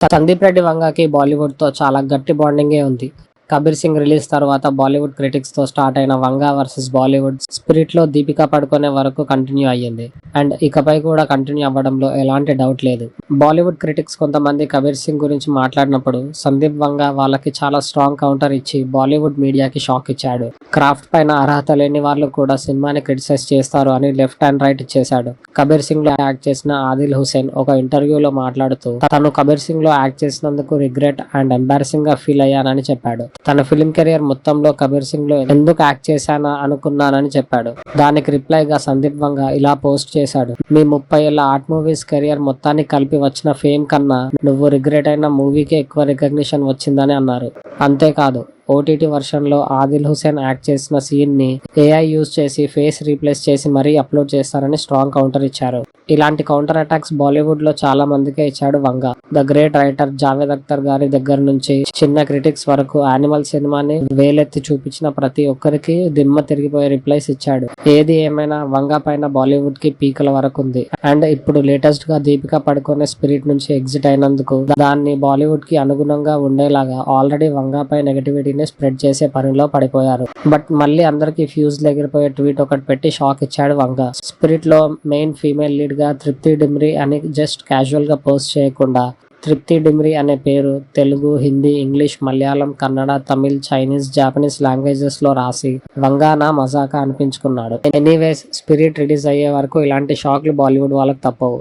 సందీప్ రెడ్డి వంగకి బాలీవుడ్‌తో చాలా గట్టి బాండింగే ఉంది. 'కబీర్ సింగ్' రిలీజ్ తర్వాత బాలీవుడ్ క్రిటిక్స్‌తో స్టార్ట్ అయిన 'వంగ వర్సెస్ బాలీవుడ్' స్పిరిట్‌లో దీపికా పడుకొనె వరకు కంటిన్యూ అయ్యింది. అండ్ ఇకపై కూడా కంటిన్యూ అవ్వడంలో ఎలాంటి డౌట్ లేదు. బాలీవుడ్ క్రిటిక్స్ కొంతమంది 'కబీర్ సింగ్' గురించి మాట్లాడినప్పుడు సందీప్ వంగ వాళ్ళకి చాలా స్ట్రాంగ్ కౌంటర్ ఇచ్చి బాలీవుడ్ మీడియాకి షాక్ ఇచ్చాడు. క్రాఫ్ట్ పైన అర్హత లేని వాళ్ళు కూడా సినిమాని క్రిటిసైజ్ చేస్తారు అని లెఫ్ట్ అండ్ రైట్ ఇచ్చేశాడు. 'కబీర్ సింగ్'లో యాక్ట్ చేసిన ఆదిల్ హుసేన్ ఒక ఇంటర్వ్యూలో మాట్లాడుతూ తను 'కబీర్ సింగ్'లో యాక్ట్ చేసినందుకు రిగ్రెట్ అండ్ ఎంబారసింగ్ గా ఫీల్ అయ్యానని చెప్పాడు. తన ఫిల్మ్ కెరియర్ మొత్తంలో 'కబీర్ సింగ్' లో ఎందుకు యాక్ట్ చేశానా అనుకున్నానని చెప్పాడు. దానికి రిప్లైగా సందీప్ వంగ ఇలా పోస్ట్ చేశాడు. మీ 30 ఏళ్ల ఆర్ట్ మూవీస్ కెరియర్ మొత్తాన్ని కలిపి వచ్చిన ఫేమ్ కన్నా నువ్వు రిగ్రెట్ అయిన మూవీకే ఎక్కువ రికగ్నిషన్ వచ్చిందని అన్నారు. అంతేకాదు ఓటీటీ వర్షన్లో ఆదిల్ హుసేన్ యాక్ట్ చేసిన సీన్ ని ఏఐ యూజ్ చేసి ఫేస్ రీప్లేస్ చేసి మరీ అప్లోడ్ చేస్తారని స్ట్రాంగ్ కౌంటర్ ఇచ్చారు. ఇలాంటి కౌంటర్ అటాక్స్ బాలీవుడ్ లో చాలా మందికే ఇచ్చాడు Vanga. The great writer Javed Akhtar గారి దగ్గర నుంచి చిన్న క్రిటిక్స్ వరకు యానిమల్ సినిమాని వేలెత్తి చూపించిన ప్రతి ఒక్కరికి దిమ్మ తిరిగిపోయే రిప్లైస్ ఇచ్చాడు. ఏది ఏమైనా వంగ పైన బాలీవుడ్ కి పీకల వరకు ఉంది. అండ్ ఇప్పుడు లేటెస్ట్ గా దీపికా పడుకొనె స్పిరిట్ నుంచి ఎగ్జిట్ అయినందుకు దాన్ని బాలీవుడ్ కి అనుగుణంగా ఉండేలాగా ఆల్రెడీ వంగ పై నెగటివిటీ స్ప్రెడ్ చేసే పనిలో పడిపోయారు. బట్ మళ్ళీ అందరికి ఫ్యూజ్ ఎగిరిపోయే ట్వీట్ ఒకటి పెట్టి షాక్ ఇచ్చాడు వంగ. స్పిరిట్ లో మెయిన్ ఫీమేల్ లీడ్ గా తృప్తి డిమ్రీ అని జస్ట్ క్యాజువల్ గా పోస్ట్ చేయకుండా తృప్తి డిమ్రీ అనే పేరు Telugu, Hindi, English, Malayalam, Kannada, Tamil, Chinese, Japanese languages లో రాసి వంగానా మజాకా అనిపించుకున్నాడు. ఎనీవేస్ స్పిరిట్ రిలీజ్ అయ్యే వరకు ఇలాంటి షాక్లు బాలీవుడ్ వాళ్ళకి తప్పవు.